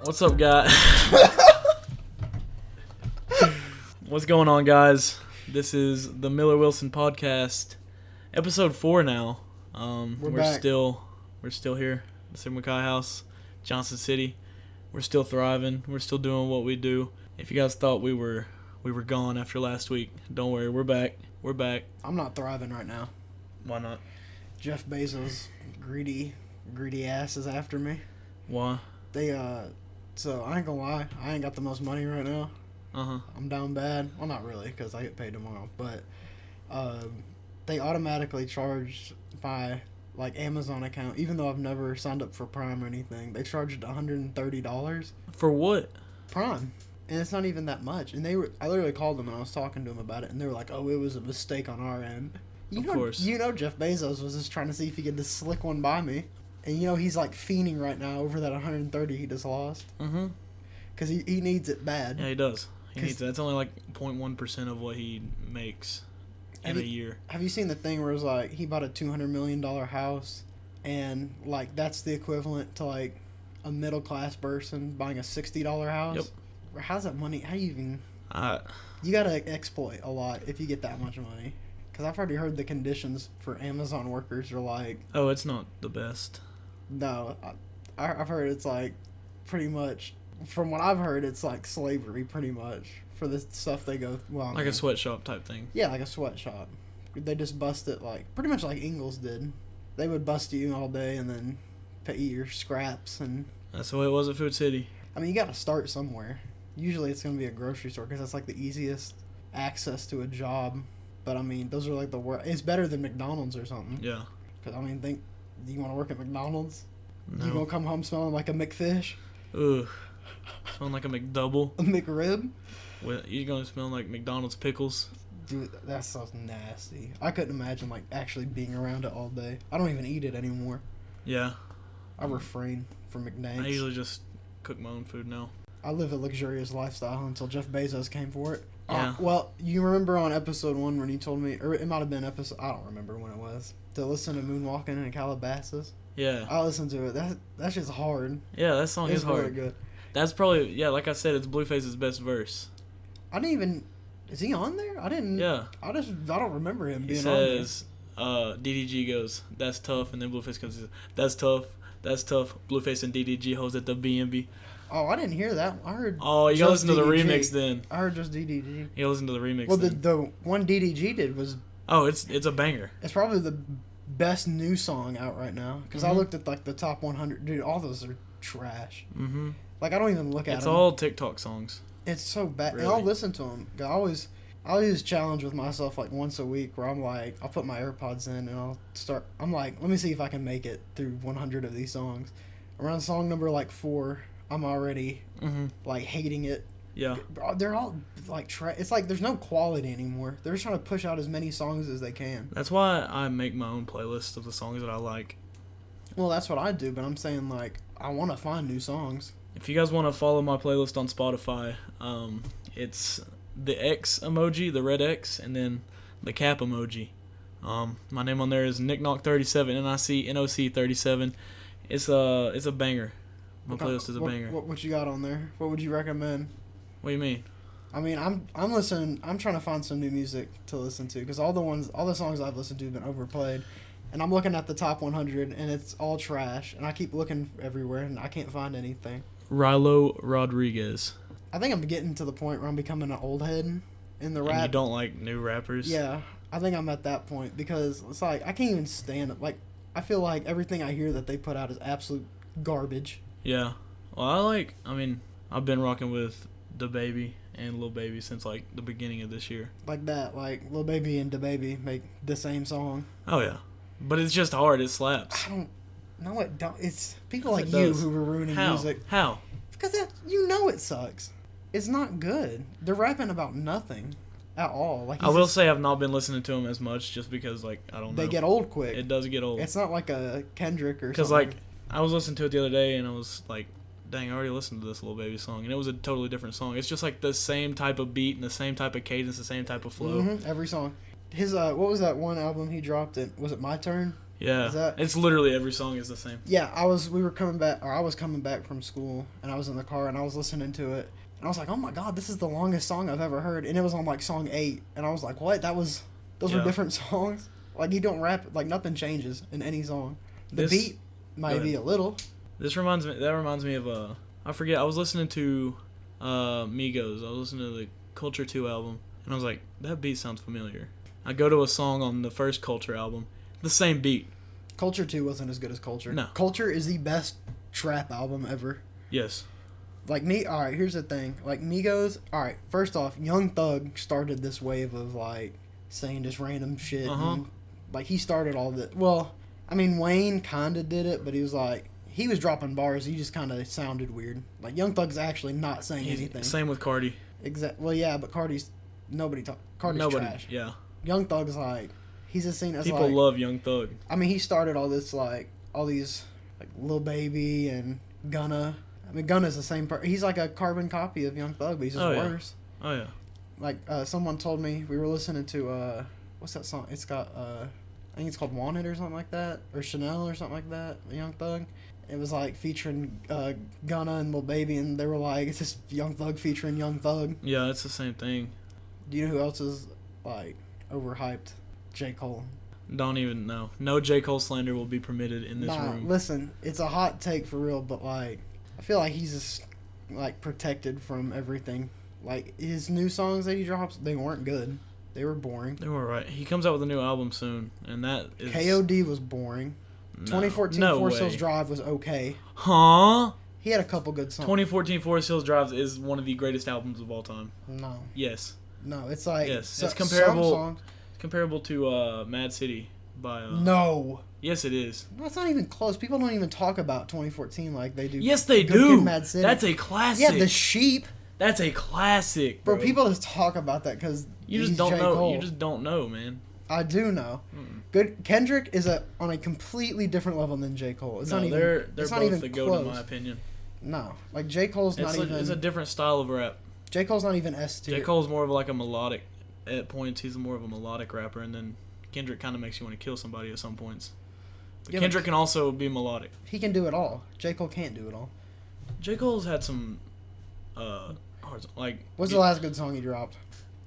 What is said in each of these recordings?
What's up, guys? What's going on, guys? This is the Miller Wilson Podcast, episode 4 now. We're back. still here, the Sigma Chi House, Johnson City. We're still thriving. We're still doing what we do. If you guys thought we were gone after last week, don't worry, we're back. We're back. I'm not thriving right now. Why not? Jeff Bezos' greedy ass is after me. Why? So I ain't gonna lie, I ain't got the most money right now. Uh-huh. I'm down bad. Well, not really, because I get paid tomorrow. But they automatically charged my Amazon account, even though I've never signed up for Prime or anything. They charged $130 For what? Prime, and it's not even that much. And I literally called them and I was talking to them about it, and they were like, "Oh, it was a mistake on our end." Of course. Jeff Bezos was just trying to see if he could just slick one by me. And he's fiending right now over that 130 he just lost. Mm-hmm. Because he needs it bad. Yeah, he does. He needs that. That's only 0.1% of what he makes in a year. Have you seen the thing where it's he bought a $200 million house, and that's the equivalent to a middle class person buying a $60 house? Yep. How's that money? How you even? You gotta exploit a lot if you get that much money. Because I've already heard the conditions for Amazon workers are oh, it's not the best. No, I've heard it's pretty much, from what I've heard, it's slavery pretty much for the stuff they go. Well, a sweatshop type thing. Yeah, like a sweatshop. They just bust it pretty much like Ingalls did. They would bust you all day and then pay you your scraps. And That's the way it was at Food City. I mean, you got to start somewhere. Usually it's going to be a grocery store because that's the easiest access to a job. But I mean, those are the worst. It's better than McDonald's or something. Yeah. Because I mean, do you want to work at McDonald's? No. You gonna come home smelling like a McFish? Ugh. Smelling like a McDouble. A McRib? You gonna smell like McDonald's pickles? Dude, that sounds nasty. I couldn't imagine actually being around it all day. I don't even eat it anymore. Yeah. I refrain from McNanks. I usually just cook my own food now. I live a luxurious lifestyle until Jeff Bezos came for it. Yeah. Well, you remember on episode 1 when you told me, or it might have been episode, I don't remember when it was, to listen to Moonwalking in Calabasas? Yeah. I listened to it. That's just hard. Yeah, that song is hard. Really good. That's probably, like I said, it's Blueface's best verse. I didn't even, is he on there? I didn't. Yeah. I don't remember him being on there. He says, DDG goes, "That's tough," and then Blueface comes, "That's tough. That's tough." Blueface and DDG hoes at the B&B. Oh, I didn't hear that. I heard. Oh, you gotta listen to the remix then. I heard just DDG. You gotta listen to the remix. Well, then. the one DDG did was. Oh, it's a banger. It's probably the best new song out right now. Because I looked at the top 100. Dude, all those are trash. Mm-hmm. I don't even look at them. It's all TikTok songs. It's so bad. Really? And I'll listen to them. I'll use challenge with myself once a week where I'll put my AirPods in and I'll start. I'm let me see if I can make it through 100 of these songs. Around song number 4, I'm already hating it. Yeah. They're all it's there's no quality anymore. They're just trying to push out as many songs as they can. That's why I make my own playlist of the songs that I like. Well, that's what I do, but I'm saying I want to find new songs. If you guys want to follow my playlist on Spotify, it's the X emoji, the red X, and then the cap emoji. My name on there is NickNock37, NICNOC37. It's a banger. My playlist is a banger. What you got on there? What would you recommend? What do you mean? I mean, I'm listening. I'm trying to find some new music to listen to because all the songs I've listened to have been overplayed, and I'm looking at the top 100 and it's all trash. And I keep looking everywhere and I can't find anything. Rilo Rodriguez. I think I'm getting to the point where I'm becoming an old head in the rap. And you don't like new rappers? Yeah, I think I'm at that point because it's I can't even stand it. I feel like everything I hear that they put out is absolute garbage. Yeah. Well, I've been rocking with DaBaby and Lil Baby since the beginning of this year. Like that, Lil Baby and DaBaby make the same song. Oh yeah, but it's just hard. It slaps. I don't. No, it don't. It's people like you who were ruining music. How? Because it sucks. It's not good. They're rapping about nothing at all. I will say I've not been listening to them as much just because I don't know. They get old quick. It does get old. It's not like a Kendrick or something. Because I was listening to it the other day and I was like, dang, I already listened to this Lil Baby song, and it was a totally different song. It's just the same type of beat and the same type of cadence, the same type of flow. Mm-hmm. Every song. His what was that one album he dropped? Was it My Turn? Yeah, Is that- it's literally every song is the same. Yeah, I was coming back from school, and I was in the car, and I was listening to it, and I was like, oh my god, this is the longest song I've ever heard, and it was on like song 8, and I was like, what? Those were Yeah. different songs. Like you don't rap, like nothing changes in any song. The This- beat might be a little. That reminds me of I forget. I was listening to Migos. I was listening to the Culture 2 album, and I was like, that beat sounds familiar. I go to a song on the first Culture album, the same beat. Culture 2 wasn't as good as Culture. No. Culture is the best trap album ever. Yes. Like me, alright, here's the thing. Like Migos, alright, first off, Young Thug started this wave of like saying just random shit. And, like he started all of it. Well, I mean Wayne kinda did it, but he was like he was dropping bars, he just kinda sounded weird. Like Young Thug's actually not saying anything. Same with Cardi. Well yeah, but Cardi's trash. Yeah. Young Thug's like he's just seen as People like love Young Thug. I mean he started all this like all these like Lil Baby and Gunna. I mean, Gunna's the same person. He's like a carbon copy of Young Thug, but he's just worse. Oh, yeah. Like, someone told me, we were listening to, what's that song? It's got, I think it's called Wanted or something like that, or Chanel or something like that, Young Thug. It was, like, featuring Gunna and Lil Baby, and they were like, it's just Young Thug featuring Young Thug. Yeah, it's the same thing. Do you know who else is, like, overhyped? J. Cole. Don't even know. No J. Cole slander will be permitted in this room. Listen, it's a hot take for real, but, like, I feel like he's just, like, protected from everything. Like, his new songs that he drops, they weren't good. They were boring. They were right. He comes out with a new album soon, and that is... KOD was boring. 2014 Forest Hills Drive was okay. Huh? He had a couple good songs. 2014 Forest Hills Drive is one of the greatest albums of all time. No. Yes. No, it's like... Yes, it's comparable. Some songs, It's comparable to Mad City by... No. Yes, it is. That's not even close. People don't even talk about 2014 like they do. Yes, they Good do. Kid, Mad City. That's a classic. Yeah, The Sheep. That's a classic, bro. People just talk about that because You just don't know. You just don't know, man. I do know. Good Kendrick is on a completely different level than J. Cole. It's not even. They're it's both not even the close. GOAT in my opinion. No, like J. Cole's not even. It's a different style of rap. J. Cole's not even S tier. J. Cole's more of like a melodic. At points, he's more of a melodic rapper, and then Kendrick kind of makes you want to kill somebody at some points. But Kendrick can also be melodic. He can do it all. J. Cole can't do it all. J. Cole's had some, What's the last good song he dropped?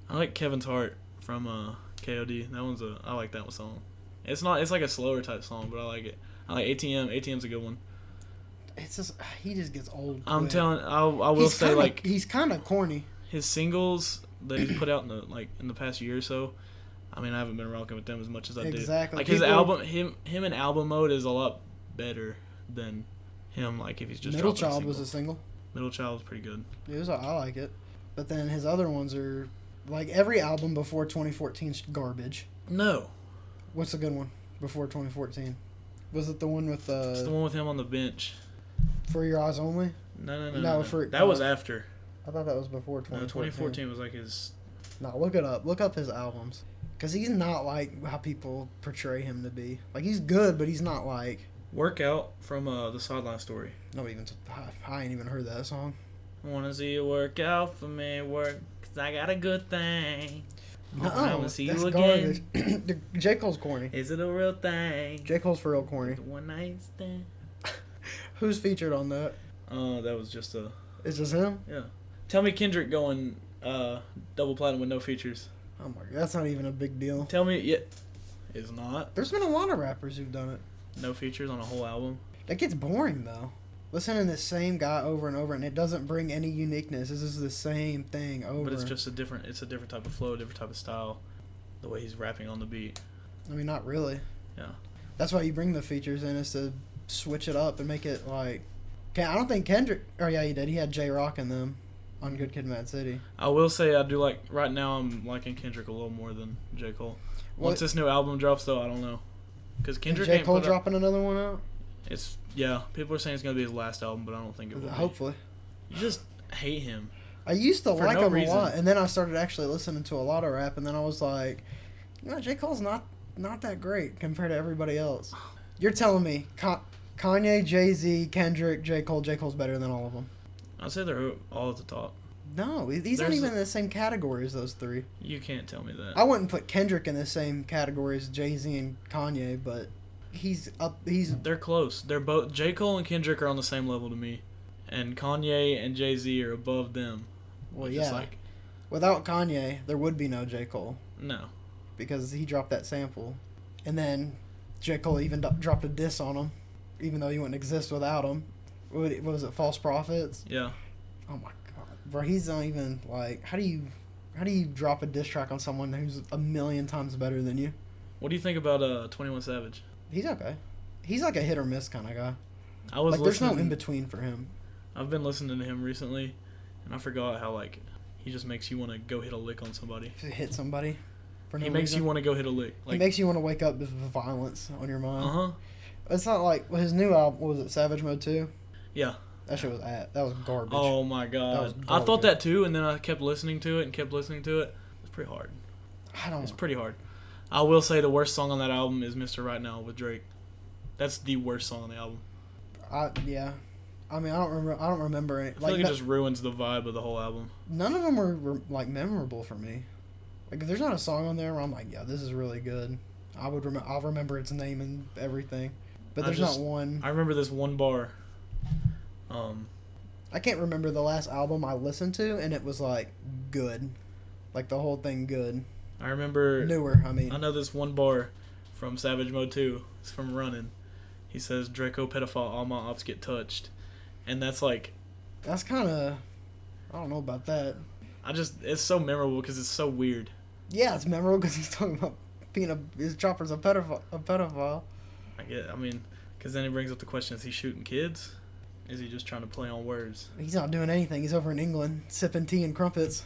I like Kevin's Heart from KOD. I like that one song. It's like a slower type song, but I like it. I like ATM. ATM's a good one. It's just he just gets old. I'm telling. I will say like he's kind of corny. His singles that he's put out in the past year or so. I mean, I haven't been rocking with them as much as I did. Exactly. Like his album, him in album mode is a lot better than him. Like if he's just Middle Child was a single. Middle Child was pretty good. I like it, but then his other ones are like every album before 2014's garbage. No. What's a good one before 2014? Was it the one with It's the one with him on the bench. For Your Eyes Only? No. That was after. I thought that was before 2014. No, 2014 was like his. No, look it up. Look up his albums. Because he's not like how people portray him to be. Like, he's good, but he's not like... Workout from the Sideline Story. I ain't even heard that song. I want to see you work out for me, work, because I got a good thing. No, I want to see that's you again. garbage. J. Cole's corny. Is it a real thing? J. Cole's for real corny. One night stand. Who's featured on that? That was just a... It's just him? Yeah. Tell me Kendrick going double platinum with no features. Oh my god, that's not even a big deal. Tell me, yeah, it's not. There's been a lot of rappers who've done it. No features on a whole album. That gets boring though. Listening to the same guy over and over, and it doesn't bring any uniqueness. This is the same thing over. But it's just a different type of flow, a different type of style. The way he's rapping on the beat. I mean, not really. Yeah. That's why you bring the features in, is to switch it up and make it like. I don't think Kendrick. Oh yeah, he did. He had J-Rock in them on Good Kid, Mad City. I will say I do like. Right now, I'm liking Kendrick a little more than J. Cole. Once this new album drops, though, I don't know. Because Kendrick. J. Cole dropping another one out? People are saying it's gonna be his last album, but I don't think it will. Hopefully. You just hate him. I used to like him reason. a lot, and then I started actually listening to a lot of rap, and then I was like, J. Cole's not that great compared to everybody else. You're telling me Kanye, Jay-Z, Kendrick, J. Cole. J. Cole's better than all of them? I'd say they're all at the top. No, these aren't even in the same category as those three. You can't tell me that. I wouldn't put Kendrick in the same category as Jay-Z and Kanye, but he's up. He's They're close. They're both J. Cole and Kendrick are on the same level to me, and Kanye and Jay-Z are above them. well, Just yeah. like, Without Kanye, there would be no J. Cole no. because he dropped that sample, and then J. Cole even dropped a diss on him, even though he wouldn't exist without him. What was it? False Prophets. Yeah. Oh my god, bro! He's not even like. How do you drop a diss track on someone who's a million times better than you? What do you think about 21 Savage? He's okay. He's like a hit or miss kind of guy. I was Like there's no listening. in between for him. I've been listening to him recently, and I forgot how like he just makes you want to go hit a lick on somebody. To hit somebody. For no He makes reason. you want to go hit a lick. He Like, makes you want to wake up with violence on your mind. uh huh. It's not like his new album. What was it? Savage Mode 2? Yeah. That shit was that was garbage. Oh my That god. was I thought garbage. that too, and then I kept listening to it and kept listening to it. It's pretty hard. I don't. It's pretty hard. I will say the worst song on that album is Mr. Right Now with Drake. That's the worst song on the album. Yeah. I mean, I don't remember it. I feel like it just ruins the vibe of the whole album. None of them were like memorable for me. Like if there's not a song on there where I'm like, yeah, this is really good. I'll remember its name and everything. But there's not one. I remember this one bar. I can't remember the last album I listened to, and it was like good, like the whole thing good. I remember. Newer, I mean. I know this one bar from Savage Mode 2. It's from Running. He says, Draco pedophile, all my ops get touched. And that's like, That's kind of. I don't know about that. it's so memorable because it's so weird. Yeah, it's memorable because he's talking about his chopper's a pedophile. I mean, because then it brings up the question: is he shooting kids? Is he just trying to play on words? He's not doing anything. He's over in England sipping tea and crumpets.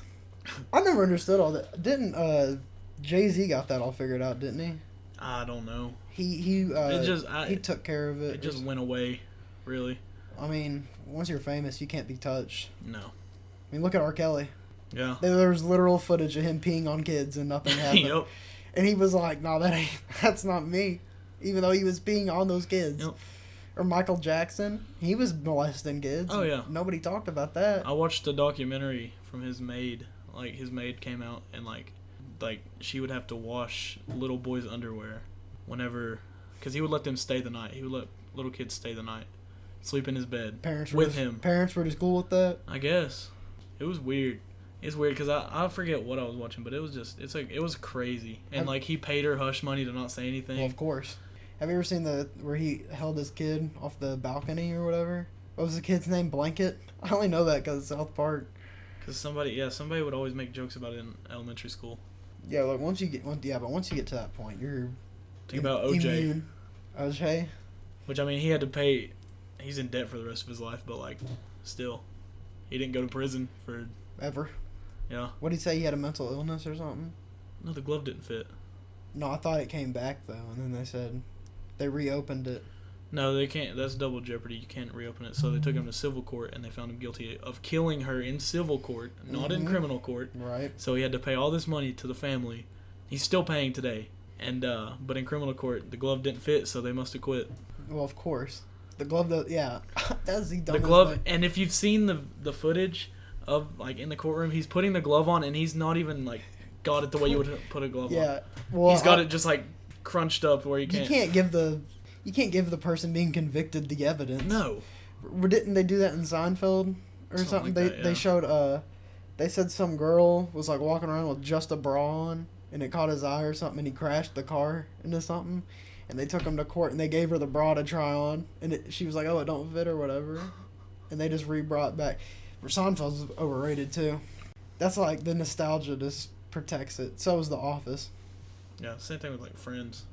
I never understood all that. Didn't Jay-Z got that all figured out? Didn't he? I don't know. He took care of it. It just went away, really. I mean, once you're famous, you can't be touched. No. I mean, look at R. Kelly. Yeah. There's literal footage of him peeing on kids and nothing happened. Yep. And he was like, "No, that's not me," even though he was peeing on those kids. Yep. Or Michael Jackson, he was molesting kids. Oh, yeah. Nobody talked about that. I watched a documentary from his maid. Like, his maid came out and, like she would have to wash little boys' underwear whenever... Because he would let them stay the night. He would let little kids stay the night. Sleep in his bed. With him. Parents were to school with that. I guess. It was weird. It's weird because I forget what I was watching, but it was just... it was crazy. And, like, he paid her hush money to not say anything. Well, of course. Have you ever seen where he held his kid off the balcony or whatever? What was the kid's name? Blanket? I only know that because South Park. Because somebody would always make jokes about it in elementary school. Yeah, look, once you get to that point, you're Think about OJ. immune. OJ? Which, I mean, he had to pay... He's in debt for the rest of his life, but, like, still. He didn't go to prison for... Ever. Yeah. What did he say? He had a mental illness or something? No, the glove didn't fit. No, I thought it came back, though, and then they said they reopened it. No, they can't. That's double jeopardy. You can't reopen it. So they took him to civil court, and they found him guilty of killing her in civil court, not in criminal court. Right. So he had to pay all this money to the family. He's still paying today. And but in criminal court, the glove didn't fit, so they must have quit. Well, of course. The glove, that's the dumbest The glove, thing. and if you've seen the footage of, like, in the courtroom, he's putting the glove on, and he's not even, like, got it the way you would put a glove on. Yeah. Well, He's got it just, like, crunched up where you You can't give the person being convicted the evidence. No. Didn't they do that in Seinfeld or something? Like that, yeah. They showed they said some girl was like walking around with just a bra on and it caught his eye or something and he crashed the car into something and they took him to court and they gave her the bra to try on and she was like, "Oh, it don't fit" or whatever. And they just re-brought back. Seinfeld's overrated too. That's like the nostalgia just protects it. So is The Office. Yeah, same thing with, like, Friends.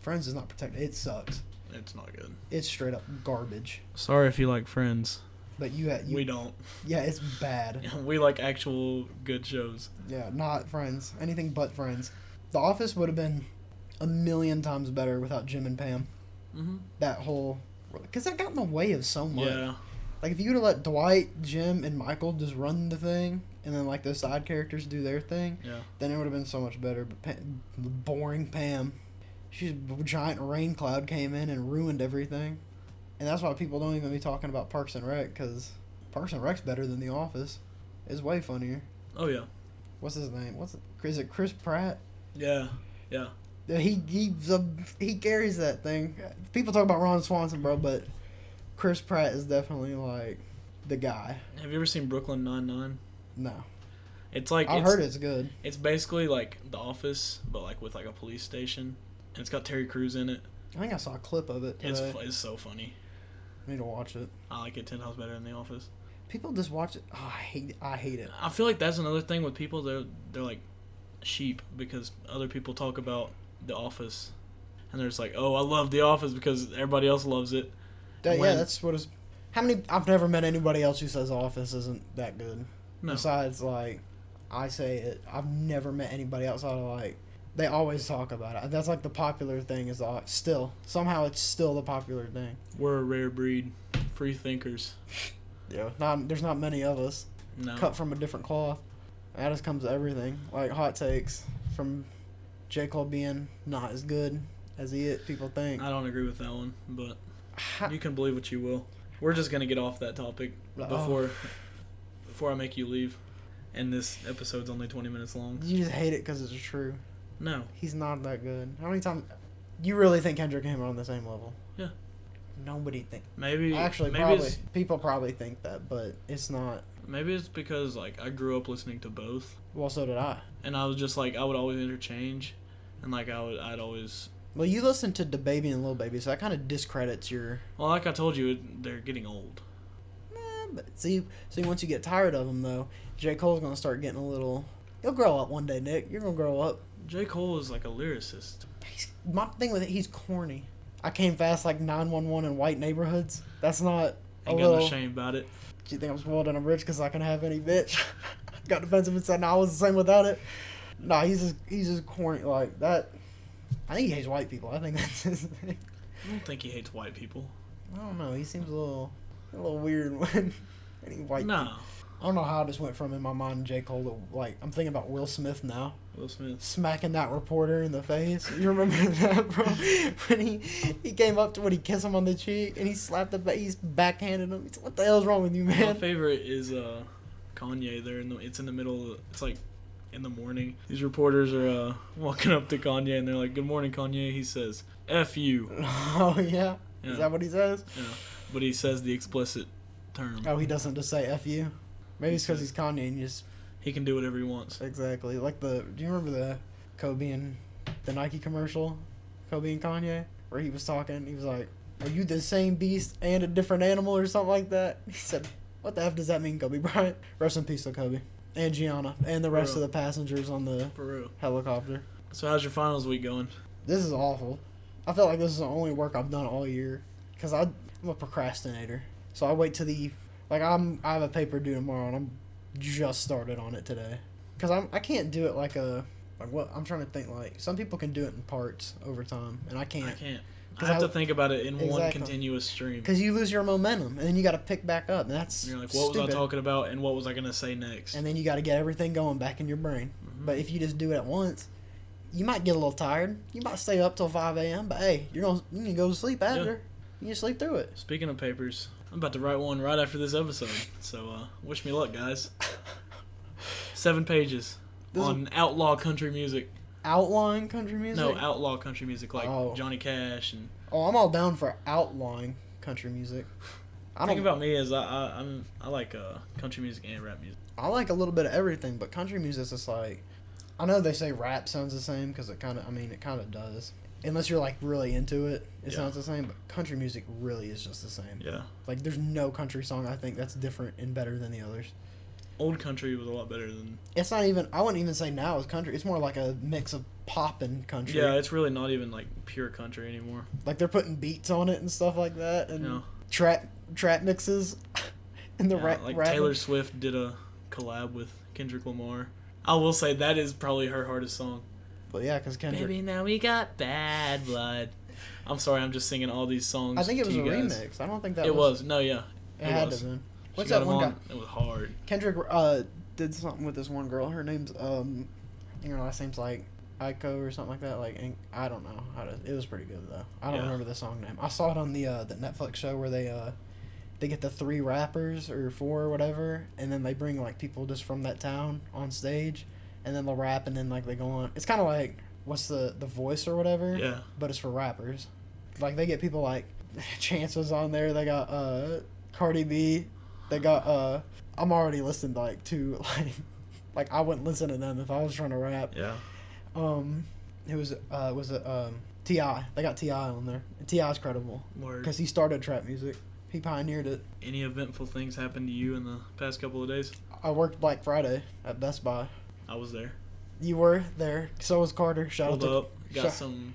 Friends is not protected. It sucks. It's not good. It's straight up garbage. Sorry if you like Friends. But We don't. Yeah, it's bad. We like actual good shows. Yeah, not Friends. Anything but Friends. The Office would have been a million times better without Jim and Pam. Mm-hmm. That whole... Because that got in the way of so much. Yeah. Like, if you would have let Dwight, Jim, and Michael just run the thing, and then, like, the side characters do their thing, then it would have been so much better. But boring Pam. She's a giant rain cloud came in and ruined everything. And that's why people don't even be talking about Parks and Rec, because Parks and Rec's better than The Office. It's way funnier. Oh, yeah. What's his name? Is it Chris Pratt? Yeah. Yeah. He carries that thing. People talk about Ron Swanson, bro, but Chris Pratt is definitely like the guy. Have you ever seen Brooklyn Nine-Nine? No, It's like I've heard it's good. It's basically like The Office, but like with like a police station, and it's got Terry Crews in it. I think I saw a clip of it today. It's so funny. I need to watch it. I like it 10 times better than The Office. People just watch it. Oh, I hate it. I feel like that's another thing with people. They're like sheep because other people talk about The Office, and they're just like, oh, I love The Office because everybody else loves it. Yeah, that's what it's. How many? I've never met anybody else who says Office isn't that good. No. Besides, like, I say it. I've never met anybody outside of like. They always talk about it. That's like the popular thing is still somehow it's still the popular thing. We're a rare breed, free thinkers. Yeah, there's not many of us. No. Cut from a different cloth. That just comes to everything. Like hot takes from J. Cole being not as good as people think. I don't agree with that one, but you can believe what you will. We're just gonna get off that topic before I make you leave, and this episode's only 20 minutes long. You just hate it because it's true. No. He's not that good. How many times? You really think Kendrick and him are on the same level? Yeah. Nobody think. Maybe. Actually, maybe probably people probably think that, but it's not. Maybe it's because like I grew up listening to both, Well, so did I. and I was just like I would always interchange, and like I'd always. Well, you listen to DaBaby and Lil Baby, so that kind of discredits your. Well, like I told you, they're getting old. But see, once you get tired of them, though, J. Cole's gonna start getting a little. You'll grow up one day, Nick. You're gonna grow up. J. Cole is like a lyricist. My thing with it, he's corny. I came fast like 911 in white neighborhoods. That's not. Ain't got no shame about it. Do you think I'm spoiled and I'm rich because I can have any bitch? Got defensive and said, "No, I was the same without it." Nah, he's just corny like that. I think he hates white people. I think that's his thing. I don't think he hates white people. I don't know. He seems a little weird when any white. No. I don't know how I just went from in my mind J. Cole to like I'm thinking about Will Smith now. Will Smith smacking that reporter in the face. You remember that, bro? When he came up to when he kissed him on the cheek and he slapped he's backhanded him. He said, "What the hell's wrong with you, man?" My favorite is Kanye. It's in the middle. It's like in the morning. These reporters are walking up to Kanye and they're like, "Good morning, Kanye." He says, "F you." Oh yeah. Is that what he says? Yeah, but he says the explicit term. Oh, he doesn't just say "F you." Maybe it's because he's Kanye and he can do whatever he wants. Exactly. Like do you remember the Kobe and the Nike commercial? Kobe and Kanye? Where he was talking, he was like, "Are you the same beast and a different animal?" or something like that. He said, "What the F does that mean, Kobe Bryant?" Rest in peace to Kobe. And Gianna. And the rest of the passengers on the helicopter. So how's your finals week going? This is awful. I feel like this is the only work I've done all year. Because I'm a procrastinator. So I wait till I have a paper due tomorrow, and I'm just started on it today. Because I can't do it I'm trying to think, some people can do it in parts over time, and I can't. I can't. I have to think about it in one Exactly. continuous stream. Because you lose your momentum, and then you got to pick back up, and that's You're like, what was I talking about, and what was I going to say next? And then you got to get everything going back in your brain. Mm-hmm. But if you just do it at once, you might get a little tired. You might stay up till 5 a.m., but hey, you can go to sleep after. Yeah. You can sleep through it. Speaking of papers, I'm about to write one right after this episode. So wish me luck, guys. 7 pages on outlaw country music. Outlawing country music? No, outlaw country music like Johnny Cash and. Oh, I'm all down for outlawing country music. The thing about me is I like country music and rap music. I like a little bit of everything, but country music is just like, I know they say rap sounds the same because it kind of does. Unless you're like really into it, it sounds the same. But country music really is just the same. Yeah. Like there's no country song I think that's different and better than the others. Old country was a lot better than. It's not even. I wouldn't even say now is country. It's more like a mix of pop and country. Yeah, it's really not even like pure country anymore. Like they're putting beats on it and stuff like that, and Yeah. trap mixes, and the rap. Like Taylor Swift did a collab with Kendrick Lamar. I will say that is probably her hardest song. But yeah, because Kendrick. Baby, now we got bad blood. I'm sorry, I'm just singing all these songs. I think it was to a you guys. remix. I don't think that it was. No, yeah. It had to have been. What's She got that one on. guy? It was hard. Kendrick did something with this one girl. Her name's I think her last name's like Aiko or something like that. Like I don't know how to. It was pretty good though. I don't remember the song name. I saw it on the Netflix show where they get the 3 rappers or 4 or whatever, and then they bring like people just from that town on stage, and then they'll rap, and then like they go on. It's kind of like what's the voice or whatever. Yeah. But it's for rappers. Like they get people like Chances on there. They got Cardi B. They got I'm already listening like to like I wouldn't listen to them if I was trying to rap. Yeah. It was T.I. They got T.I. on there. T.I.'s credible Word. because he started trap music. He pioneered it. Any eventful things happened to you in the past couple of days? I worked Black Friday at Best Buy. I was there. You were there. So was Carter. Shout Pulled out to up. Got some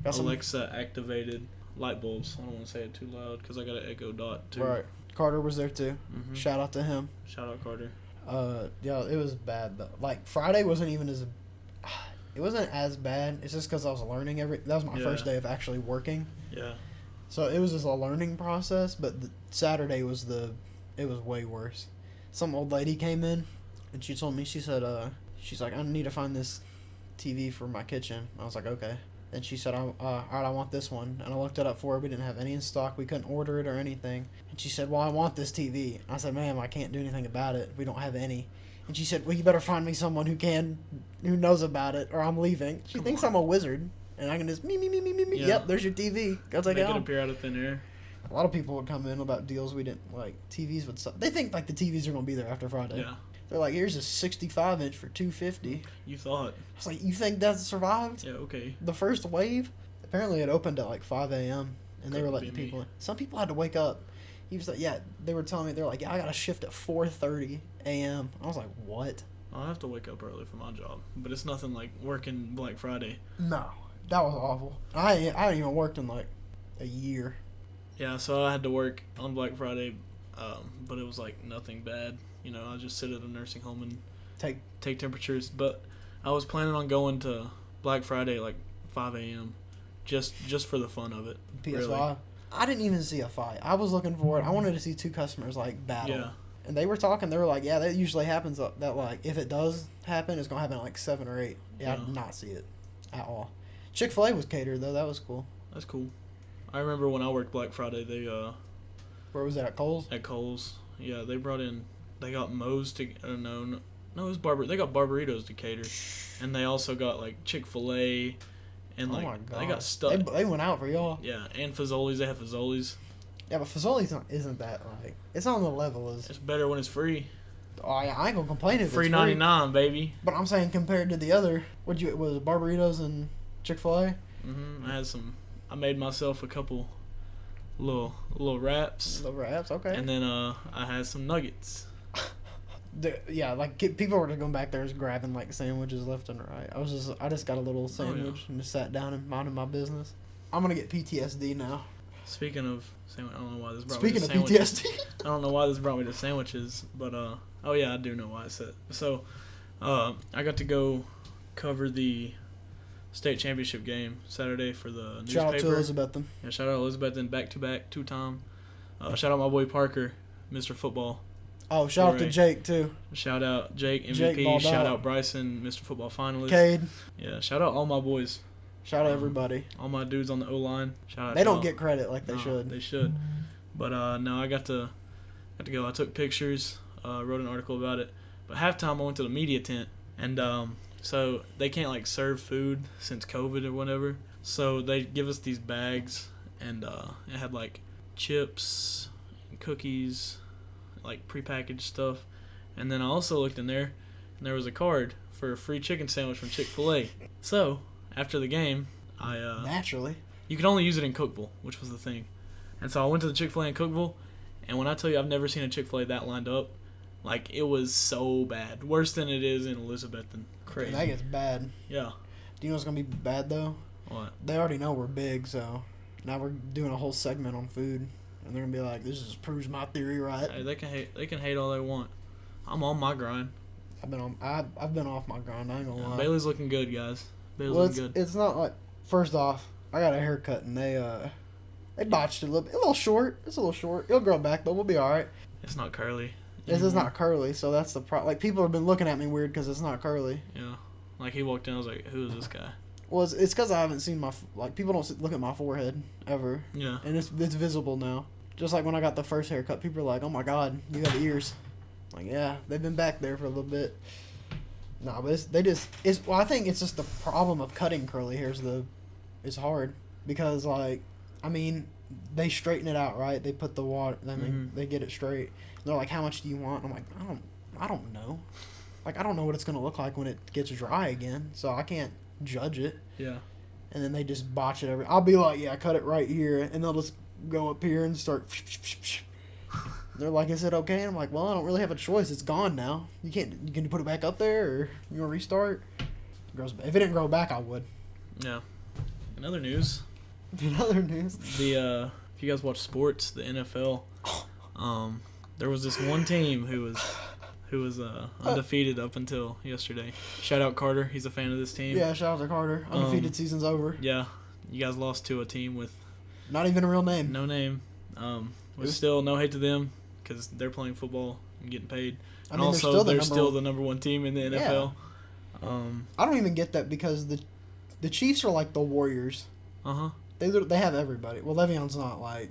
got some- Alexa activated light bulbs. I don't want to say it too loud because I got an Echo Dot too. Right. Carter was there too. Mhm. Shout out to him. Shout out Carter. Yeah, it was bad though. Like Friday wasn't even as, it wasn't as bad. It's just because I was learning that was my Yeah. first day of actually working. Yeah. So it was just a learning process. But Saturday was it was way worse. Some old lady came in, and she told me she's like, I need to find this TV for my kitchen. I was like, okay. And she said, all right, I want this one. And I looked it up for her. We didn't have any in stock. We couldn't order it or anything. And she said, well, I want this TV. I said, ma'am, I can't do anything about it. We don't have any. And she said, well, you better find me someone who knows about it, or I'm leaving. She thinks I'm a wizard. And I can just, me. Yeah. Yep, there's your TV. Go take Make it it home. appear out of thin air. A lot of people would come in about deals we didn't like. TVs would suck. They think like the TVs are going to be there after Friday. Yeah. They're like, here's a 65-inch for $250. You thought. I was like, you think that survived? Yeah. Okay. The first wave? Apparently it opened at like 5 a.m. and they were Couldn't letting be me. people in. Some people had to wake up. He was like, yeah, they were telling me, they're like, yeah, I got a shift at 4:30 a.m. I was like, what? I'll have to wake up early for my job, but it's nothing like working Black Friday. No. That was awful. I hadn't even worked in like a year. Yeah, so I had to work on Black Friday, but it was like nothing bad. You know, I just sit at a nursing home and take temperatures. But I was planning on going to Black Friday like 5 a.m. just for the fun of it. PS5. Really. I didn't even see a fight. I was looking for it. I wanted to see two customers like battle. Yeah. And they were talking. They were like, yeah, that usually happens. That like if it does happen, it's gonna happen at like 7 or 8. Yeah, I did not see it at all. Chick-fil-A was catered though. That was cool. That's cool. I remember when I worked Black Friday, they Where was that, at Kohl's? at Kohl's. Yeah, they got Moe's to no, it was They got Barbaritos to cater, and they also got like Chick-fil-A, and like oh my God. they got stuff. They went out for y'all. Yeah, and Fazoli's. They have Fazoli's. Yeah, but Fazoli's isn't that like it's on the level as. It's better when it's free. Oh yeah, I ain't gonna complain if Free it's 99, baby. But I'm saying compared to the other, was it Barbaritos and Chick-fil-A? I made myself a couple little wraps, The wraps, okay. and then I had some nuggets. Yeah, like people were just going back there just grabbing like sandwiches left and right. I just got a little sandwich and just sat down and minded my business. I'm gonna get PTSD now. Speaking of sandwich, I don't know why this brought Speaking me of to sandwiches. PTSD, I don't know why this brought me to sandwiches, but oh yeah, I do know why I said. So, I got to go cover the state championship game Saturday for the newspaper. shout out to Elizabeth. Yeah, shout out Elizabeth and back-to-back 2-time. Shout out my boy Parker, Mr. Football. Oh, shout out to Hooray. Jake too. Shout out Jake, MVP. Jake balled Shout out. out Bryson, Mr. Football finalist. Cade. Yeah, shout out all my boys. Shout out everybody. All my dudes on the O-line. Shout out They to don't y'all. get credit like they No, should. They should. But no, I got to go. I took pictures, wrote an article about it. But halftime, I went to the media tent, and so they can't like serve food since COVID or whatever. So they give us these bags, and it had like chips, and cookies, like prepackaged stuff. And then I also looked in there, and there was a card for a free chicken sandwich from Chick-fil-A. So after the game, Naturally. you could only use it in Cookeville, which was the thing. And so I went to the Chick-fil-A in Cookeville, and when I tell you I've never seen a Chick-fil-A that lined up, like it was so bad. Worse than it is in Elizabethton. Crazy. That gets bad. Yeah. Do you know what's gonna be bad though? What? They already know we're big, so now we're doing a whole segment on food, and they're gonna be like, "This just proves my theory right." Hey, they can hate. They can hate all they want. I'm on my grind. I've been off my grind. I ain't gonna lie. Bailey's looking good, guys. Bailey's Well, looking good. it's not like, first off, I got a haircut and they botched it a little short. It's a little short. It'll grow back, but we'll be all right. It's not curly. This is anymore. not curly, so that's the problem. Like people have been looking at me weird because it's not curly. Yeah. Like he walked in, I was like, "Who is this guy?" Well, it's because I haven't seen people don't look at my forehead ever, Yeah. and it's visible now. Just like when I got the first haircut, people are like, "Oh my God, you have ears." Like, yeah, they've been back there for a little bit. No, but well, I think it's just the problem of cutting curly hairs is hard because like, I mean, they straighten it out, right? They put the water, they get it straight. And they're like, how much do you want? And I'm like, I don't know. Like, I don't know what it's gonna look like when it gets dry again, so I can't judge it. Yeah. And then they just botch it I'll be like, yeah, cut it right here, and they'll just go up here and start. They're like, is it okay? And I'm like, well, I don't really have a choice. It's gone now. Can you put it back up there, or you want to restart? If it didn't grow back, I would. Yeah. In other news. In other news. If you guys watch sports, the NFL, there was this one team who was undefeated up until yesterday. Shout out Carter. He's a fan of this team. Yeah, shout out to Carter. Undefeated season's over. Yeah. You guys lost to a team with not even a real name. No name. Still no hate to them because they're playing football and getting paid. And also, they're still the number one team in the NFL. Yeah. I don't even get that because the Chiefs are like the Warriors. Uh-huh. They have everybody. Well, Le'Veon's not like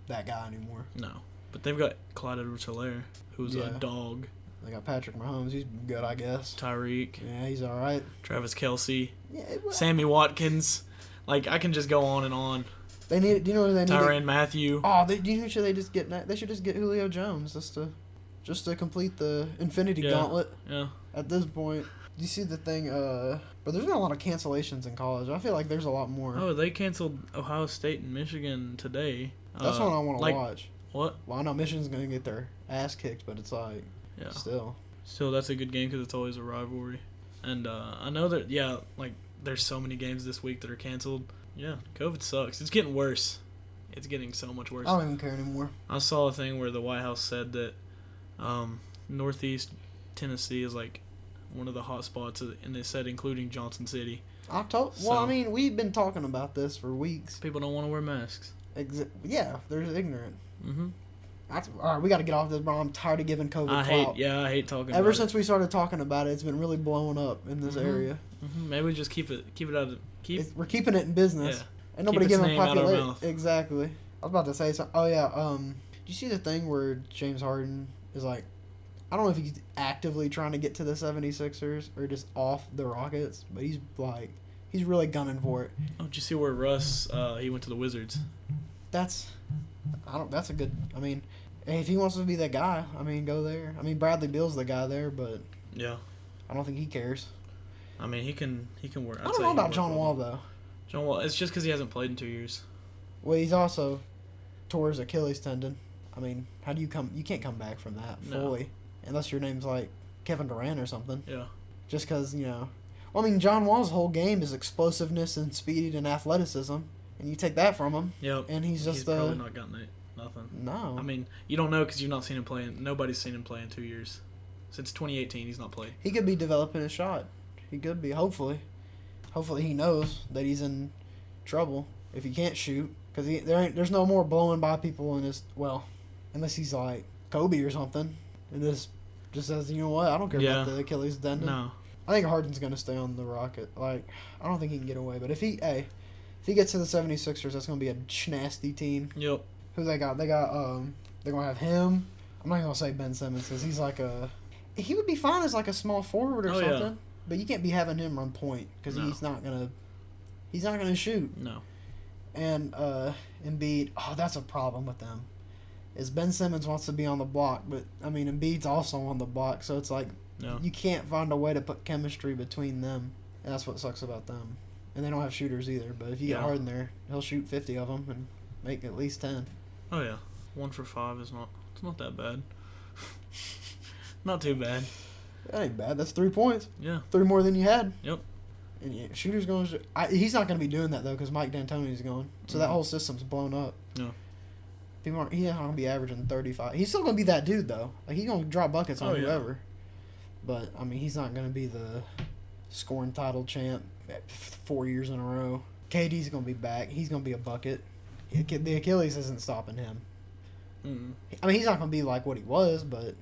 that guy anymore. No. But they've got Clyde Edwards-Helaire, who's a dog. They got Patrick Mahomes. He's good, I guess. Tyreek. Yeah, he's all right. Travis Kelce. Yeah, Sammy Watkins. Like, I can just go on and on. They need. Do you know what they need? Tyrann Mathieu. Oh, do you know who should they just get? They should just get Julio Jones just to complete the Infinity Gauntlet. Yeah. At this point, do you see the thing? But there's been a lot of cancellations in college. I feel like there's a lot more. Oh, they canceled Ohio State and Michigan today. That's what I want to watch. What? Well, I know Michigan's gonna get their ass kicked, but it's like, still, that's a good game because it's always a rivalry. And I know that there's so many games this week that are canceled. Yeah, COVID sucks. It's getting worse. It's getting so much worse. I don't even care anymore. I saw a thing where the White House said that Northeast Tennessee is like one of the hot spots, and they said including Johnson City. Well, I mean, we've been talking about this for weeks. People don't want to wear masks. Yeah, they're ignorant. Mm-hmm. All right, we got to get off this, bro. I'm tired of giving COVID clout. I hate talking Ever since we started talking about it, it's been really blowing up in this area. Mm-hmm. Maybe we just keep it out of... We're keeping it in business. Yeah. And nobody giving popularity. Exactly. I was about to say something. Oh, yeah. Did you see the thing where James Harden is like, I don't know if he's actively trying to get to the 76ers or just off the Rockets, but he's really gunning for it. Oh, did you see where Russ, he went to the Wizards? That's a good, I mean, if he wants to be that guy, I mean, go there. I mean, Bradley Beal's the guy there, but yeah, I don't think he cares. I mean, he can work. I don't know about John Wall, though. John Wall, it's just because he hasn't played in 2 years. Well, he's also tore his Achilles tendon. I mean, you can't come back from that fully. Unless your name's like Kevin Durant or something. Yeah. Just because, Well, I mean, John Wall's whole game is explosiveness and speed and athleticism. And you take that from him. Yep. And he's probably not gotten nothing. No. I mean, you don't know because you've not seen him play. Nobody's seen him play in 2 years. Since 2018, he's not played. He could be developing his shot. He could be, hopefully. Hopefully he knows that he's in trouble if he can't shoot. Because there's no more blowing by people in his... Well, unless he's like Kobe or something. And just says, you know what, I don't care about the Achilles tendon. No. I think Harden's going to stay on the Rocket. Like, I don't think he can get away. But if he gets to the 76ers, that's going to be a nasty team. Yep. Who they got? They're going to have him. I'm not going to say Ben Simmons because he's like he would be fine as like a small forward or something. Yeah. But you can't be having him run point because he's not going to shoot. No. And Embiid, that's a problem with them. Is Ben Simmons wants to be on the block, but I mean Embiid's also on the block, so it's like you can't find a way to put chemistry between them. And that's what sucks about them. And they don't have shooters either. But if you get Harden there, he'll shoot 50 of them and make at least 10. Oh yeah, 1 for 5 is not that bad. Not too bad. That ain't bad. That's 3 points. Yeah. 3 more than you had. Yep. And shooter's going. He's not going to be doing that though because Mike D'Antoni's going. So that whole system's blown up. Yeah. He's not going to be averaging 35. He's still going to be that dude, though. Like, he's going to drop buckets on whoever. But, I mean, he's not going to be the scoring title champ 4 years in a row. KD's going to be back. He's going to be a bucket. The Achilles isn't stopping him. Mm-hmm. I mean, he's not going to be like what he was, but...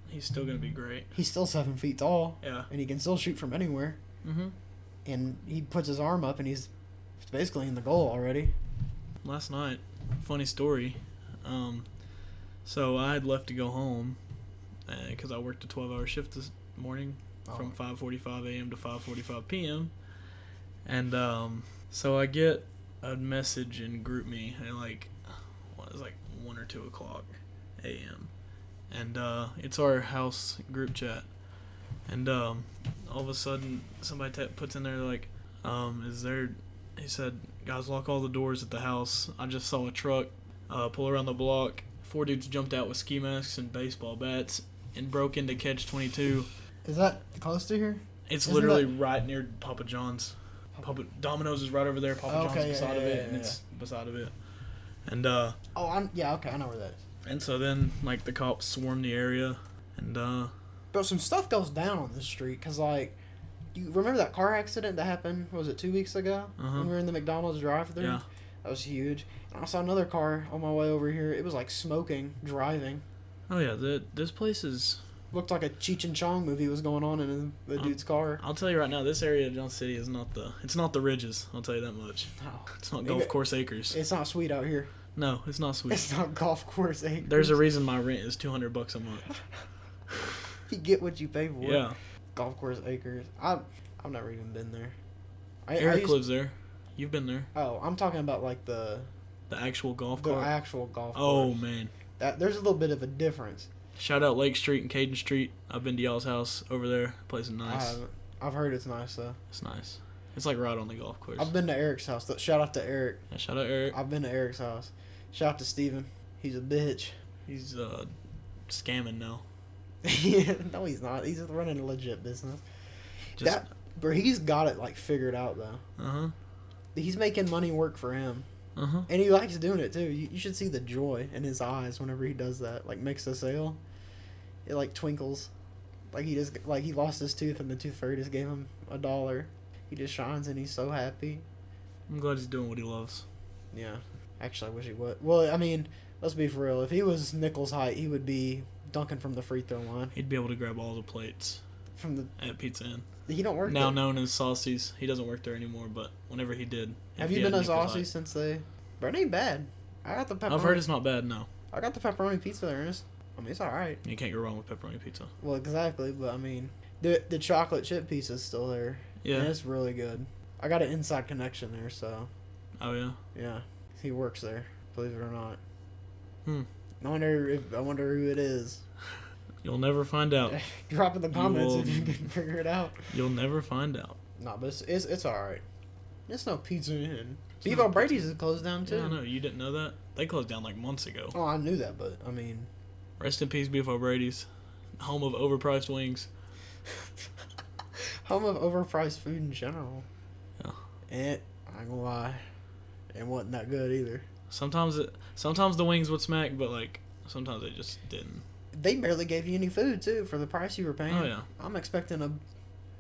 He's still going to be great. He's still 7 feet tall. Yeah. And he can still shoot from anywhere. Mm-hmm. And he puts his arm up, and he's basically in the goal already. Last night, funny story... So I had left to go home because I worked a 12-hour shift this morning, from 5:45 a.m. to 5:45 p.m. And so I get a message in GroupMe at like 1 or 2 o'clock a.m. and it's our house group chat. And all of a sudden somebody puts in there like, he said, guys, lock all the doors at the house. I just saw a truck pull around the block. 4 dudes jumped out with ski masks and baseball bats and broke into Catch 22. Is that close to here? It's Isn't literally that- right near Papa John's. Domino's is right over there. Papa John's beside of it, and it's beside of it. And Oh, okay, I know where that is. and so then like the cops swarm the area, and But some stuff goes down on this street, because, like, you remember that car accident that happened, was it 2 weeks ago? Uh-huh. When we were in the McDonald's drive-thru? yeah, That was huge. And I saw another car on my way over here. It was, like, smoking, driving. oh yeah, this place is. Looked like a Cheech and Chong movie was going on in the dude's car. I'll tell you right now, this area of Johnson City is it's not the Ridges. I'll tell you that much. Oh, It's not Golf Course Acres. it's not sweet out here. No, it's not sweet. It's not golf course acres. There's a reason my rent is $200 a month. You get what you pay for. Yeah, Golf course acres. I've never even been there. Eric lives there. You've been there. Oh, I'm talking about like the actual golf the cart. actual golf Oh course. man. There's a little bit of a difference. Shout out Lake Street and Caden Street. I've been to y'all's house over there. Place is I nice. haven't. I've heard it's nice though. It's nice. It's like right on the golf course. I've been to Eric's house. Shout out to Eric. Yeah, shout out Eric. I've been to Eric's house. Shout out to Steven. He's a bitch. He's scamming now. No, he's not. He's running a legit business. Just Bro, he's got it like figured out though. uh-huh. He's making money work for him. Uh-huh. And he likes doing it too. You should see the joy in his eyes whenever he does that. Like makes a sale. It like twinkles. Like he lost his tooth and the tooth fairy just gave him $1. He just shines and he's so happy. I'm glad he's doing what he loves. Yeah. Actually, I wish he would. Well, I mean, let's be for real. If he was Nichols' height, he would be dunking from the free throw line. He'd be able to grab all the plates From the at Pizza Inn. he don't work Now there. known as Saucy's. He doesn't work there anymore, but whenever he did. Have if you he been had to Nichols' Saucy height- since they? But it ain't bad. I got the pepperoni. I've heard it's not bad, no. I got the pepperoni pizza there, and it's all right. You can't go wrong with pepperoni pizza. Well, exactly, but I mean, the chocolate chip pizza's still there. Yeah. And it's really good. I got an inside connection there, so Oh, yeah? yeah, he works there. Believe it or not. Hmm. I wonder who it is. You'll never find out. Drop in the comments will- if you can figure it out. You'll never find out. No, but it's all right. It's no Pizza Inn. It's Beef not O'Brady's is closed down too. Yeah, I know. You didn't know that? They closed down like months ago. Oh, I knew that, but I mean, Rest in peace, Beef O'Brady's. Home of overpriced wings. home of overpriced food in general. Yeah. And I ain't gonna lie, it wasn't that good either. Sometimes the wings would smack, but like sometimes they just didn't. They barely gave you any food too for the price you were paying. Oh yeah. I'm expecting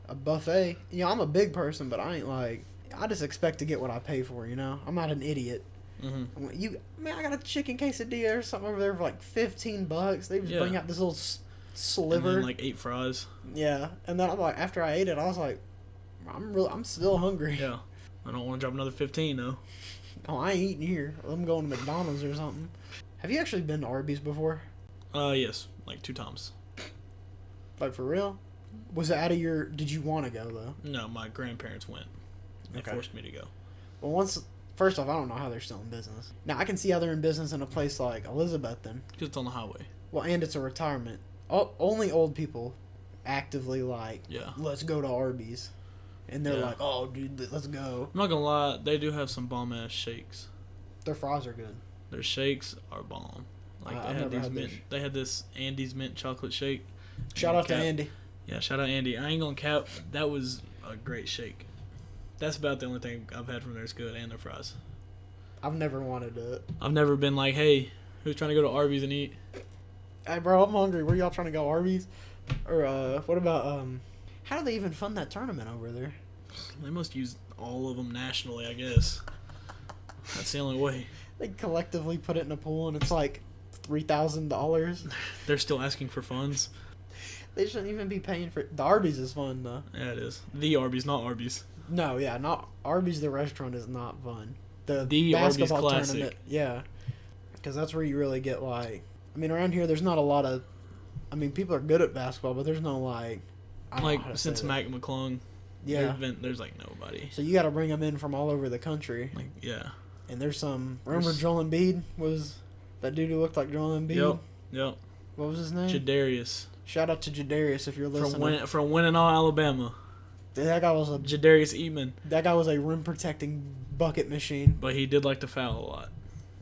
a buffet. You know, I'm a big person, but I ain't like. I just expect to get what I pay for. You know, I'm not an idiot. Mm-hmm. I got a chicken quesadilla or something over there for like $15. They just Yeah. bring out this little And sliver. then like 8 fries. Yeah, and then I'm like, after I ate it, I was like, I'm still hungry. Yeah. I don't want to drop another 15 though. Oh, I ain't eating here. I'm going to McDonald's or something. Have you actually been to Arby's before? Yes, like 2 times. Like for real? Was it out of your? Did you want to go though? No, my grandparents went. They Okay. forced me to go. Well, first off, I don't know how they're still in business. Now I can see how they're in business in a place like Elizabethton. Because it's on the highway. Well, and it's a retirement. Only old people actively like, Yeah. let's go to Arby's, and they're Yeah. like, oh, dude, let's go. I'm not gonna lie, they do have some bomb ass shakes. Their fries are good. Their shakes are bomb. Like I've never had theirs. They had this Andy's mint chocolate shake. Shout out to Cap- Andy. Yeah, shout out Andy. I ain't gonna cap. That was a great shake. That's about the only thing I've had from there is good, and their fries. I've never wanted to. I've never been like, hey, who's trying to go to Arby's and eat? Hey, bro, I'm hungry. Where y'all trying to go? Arby's? Or what about how do they even fund that tournament over there? They must use all of them nationally, I guess. That's the only way. They collectively put it in a pool, and it's like $3,000. They're still asking for funds. They shouldn't even be paying for the Arby's is fun though. Yeah, it is. The Arby's, not Arby's. No, yeah, not Arby's. The restaurant is not fun. The Arby's basketball Classic. tournament, yeah, because that's where you really get like. I mean, around here, there's not a lot of. I mean, people are good at basketball, but there's no like. I don't know how to since say Mac McClung, yeah. there's like nobody. So you got to bring them in from all over the country. Like, yeah. And there's some. Remember Joel Embiid was that dude who looked like Joel Embiid? Yep. What was his name? Jadarius. Shout out to Jadarius if you're listening. From Winning All Alabama. That guy was Jadarius Eatman. That guy was a rim protecting bucket machine. But he did like to foul a lot.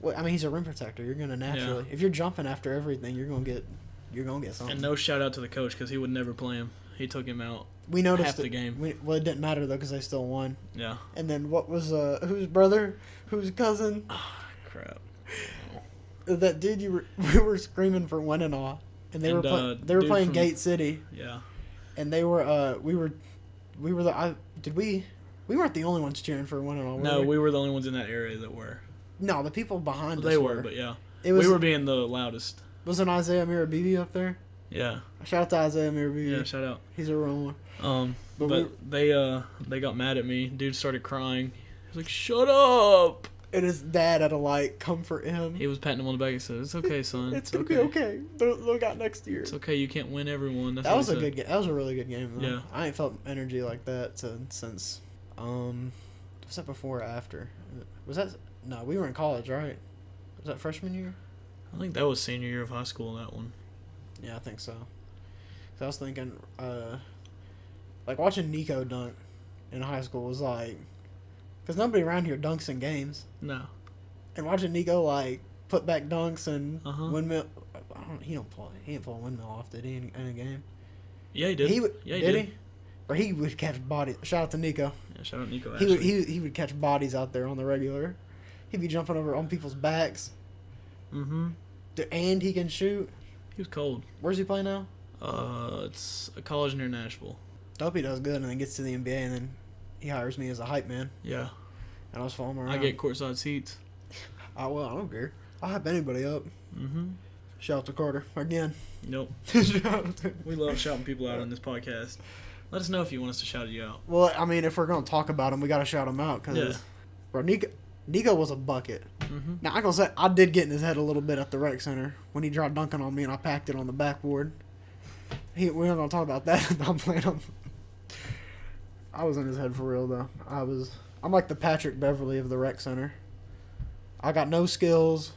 Well, I mean, he's a rim protector. You're gonna naturally, if you're jumping after everything, you're gonna get something. And no shout out to the coach because he would never play him. He took him out. We noticed half the game. Well, it didn't matter though because they still won. Yeah. And then what was whose brother, whose cousin? Ah, crap. That dude we were screaming for winning all, and they were playing from, Gate City. Yeah. And they were we were we weren't the only ones cheering for winning all. No, we were the only ones in that area that were. No, the people behind us they were, but yeah. We were being the loudest. Wasn't Isaiah Mirabibi up there? Yeah. Shout out to Isaiah Mirabibi. Yeah, shout out. He's a real one. But they got mad at me. Dude started crying. He was like, "Shut up!" And his dad had to like comfort him. He was patting him on the back and said, "It's okay, son. It's gonna be okay. They'll got next year. It's okay. You can't win everyone." That was a good game. That was a really good game. Though. Yeah. I ain't felt energy like that since was that before or after? Was that no? We were in college, right? Was that freshman year? I think that was senior year of high school. That one. Yeah, I think so. So I was thinking, like watching Nico dunk in high school was like, because nobody around here dunks in games. No. And watching Nico like put back dunks and windmill, he didn't pull a windmill off, did he? In a game? Yeah, he did. He did. Or he would catch bodies. Shout out to Nico. Yeah, shout out Nico. He would catch bodies out there on the regular. He'd be jumping over on people's backs. Mm-hmm. And he can shoot. He was cold. Where's he play now? It's a college near Nashville. I hope he does good and then gets to the NBA and then he hires me as a hype man. Yeah. And I was following him around. I get courtside seats. I don't care. I'll hype anybody up. Mm-hmm. Shout out to Carter again. Nope. We love shouting people out on this podcast. Let us know if you want us to shout you out. Well, I mean, if we're gonna talk about him, we gotta shout him out because, bro, Nico was a bucket. Mm-hmm. Now I gonna say I did get in his head a little bit at the rec center when he tried dunking on me and I packed it on the backboard. We're not gonna talk about that. I'm playing him. I was in his head for real though. I'm like the Patrick Beverly of the rec center. I got no skills.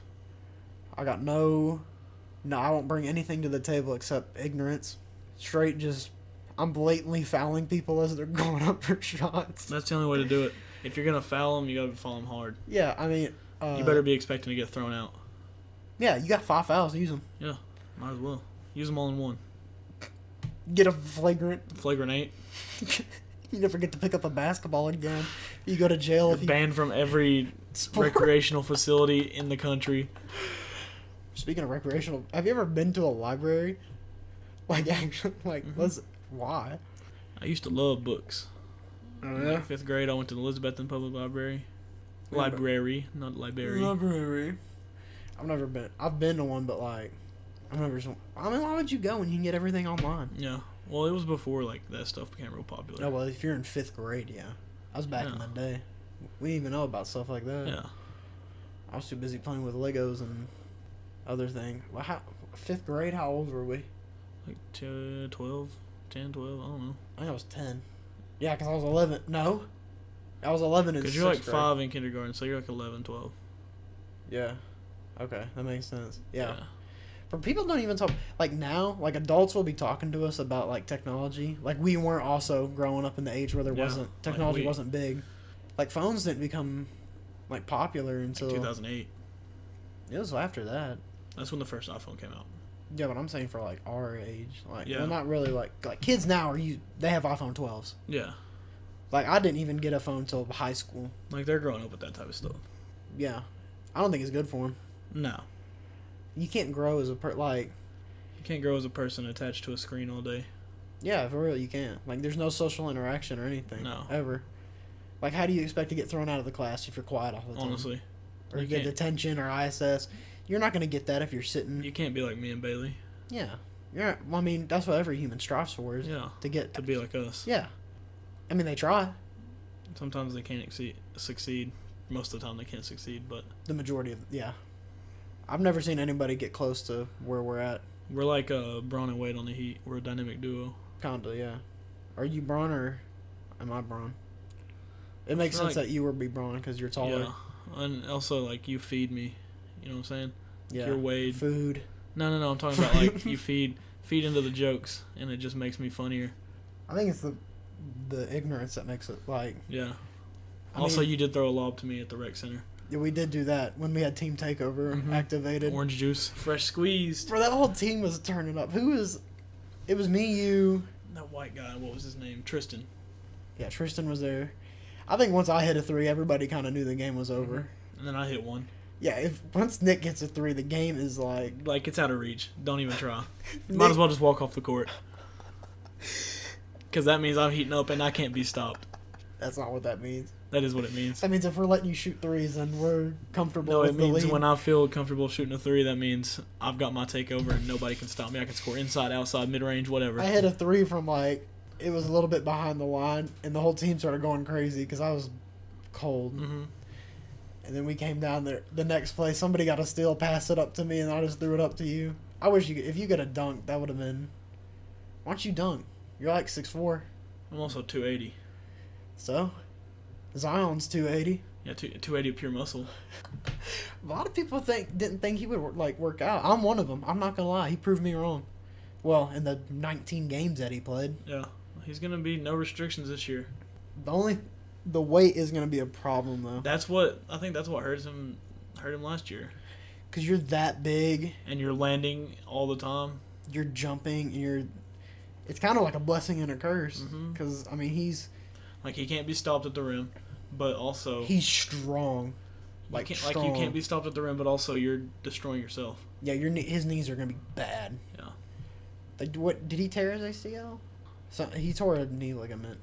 I won't bring anything to the table except ignorance. Straight just. I'm blatantly fouling people as they're going up for shots. That's the only way to do it. If you're going to foul them, you got to foul them hard. Yeah, I mean... you better be expecting to get thrown out. Yeah, you got 5 fouls. Use them. Yeah, might as well. Use them all in one. Get a flagrant. Flagrant 8. You never get to pick up a basketball again. You go to jail You're banned from every recreational facility in the country. Speaking of recreational, have you ever been to a library? Like, actually, why? I used to love books. Oh, In yeah? 5th grade, I went to the Elizabethton Public Library. Library, not library. Library. I've never been. I've been to one, but like, I've never. I mean, why would you go when you can get everything online? Yeah. Well, it was before like that stuff became real popular. Oh well, if you're in 5th grade, yeah. I was back in the day. We didn't even know about stuff like that. Yeah. I was too busy playing with Legos and other things. Well, 5th grade? How old were we? Like 12, 10, 12, I don't know. I think I was 10. Yeah, because I was 11. No. I was 11 in 6th Because you're like grade. 5 in kindergarten, so you're like 11, 12. Yeah. Okay, that makes sense. Yeah. But people don't even talk. Like now, like adults will be talking to us about like technology. Like we weren't also growing up in the age where there wasn't, technology wasn't big. Like phones didn't become like popular until Like 2008. It was after that. That's when the first iPhone came out. Yeah, but I'm saying for like our age, like Yeah. well, not really like kids now they have iPhone 12s. Yeah. Like I didn't even get a phone until high school. Like they're growing up with that type of stuff. Yeah, I don't think it's good for them. No. You can't grow as a You can't grow as a person attached to a screen all day. Yeah, for real, you can't. Like there's no social interaction or anything. No. Ever. Like how do you expect to get thrown out of the class if you're quiet all the time? Honestly. Or you get detention or ISS. You're not gonna get that if you're sitting. You can't be like me and Bailey. Yeah. Well, I mean, that's what every human strives for is to be like us. Yeah. I mean, they try. Sometimes they can't succeed. Most of the time they can't succeed, but... The majority of... Yeah. I've never seen anybody get close to where we're at. We're like Braun and Wade on the Heat. We're a dynamic duo. Kinda, yeah. Are you Braun or am I Braun? It makes feel sense like- that you would be Braun because you're taller. Yeah, and also like you feed me. You know what I'm saying? Yeah. You're Wade. Food. No. I'm talking about like you feed into the jokes, and it just makes me funnier. I think it's the ignorance that makes it like. Yeah. I Also, mean, you did throw a lob to me at the rec center. yeah, we did do that when we had Team Takeover Mhm. activated. Orange juice, fresh squeezed. Bro, that whole team was turning up. Who was? It was me, you. That white guy, what was his name? Tristan. Yeah, Tristan was there. I think once I hit a 3, everybody kind of knew the game was over. And then I hit one. Yeah, if once Nick gets a 3, the game is like. Like, it's out of reach. Don't even try. Nick- Might as well just walk off the court. Because that means I'm heating up and I can't be stopped. That's not what that means. That is what it means. That means if we're letting you shoot 3s, then we're comfortable No, with it the means lead. when I feel comfortable shooting a 3, that means I've got my takeover and nobody can stop me. I can score inside, outside, mid-range, whatever. I hit a 3 from like it was a little bit behind the line, and the whole team started going crazy because I was cold. Mm-hmm. And then we came down there. The next play, somebody got a steal, passed it up to me, and I just threw it up to you. I wish you could, if you could have dunked, that would have been. Why don't you dunk? You're like 6'4". I'm also 280. So, Zion's 280. Yeah, 280 of pure muscle. A lot of people didn't think he would work out. I'm one of them. I'm not gonna lie. He proved me wrong. Well, in the 19 games that he played, Yeah. He's going to be no restrictions this year. the weight is gonna be a problem though. I think that's what hurt him last year. Because you're that big, And you're landing all the time. you're jumping, it's kind of like a blessing and a curse. Mhm. Because I mean, he's Like, he can't be stopped at the rim, but also strong. you can't be stopped at the rim, but also you're destroying yourself. Yeah, his knees are gonna be bad. Yeah. Like, what did he tear his ACL? So he tore a knee ligament,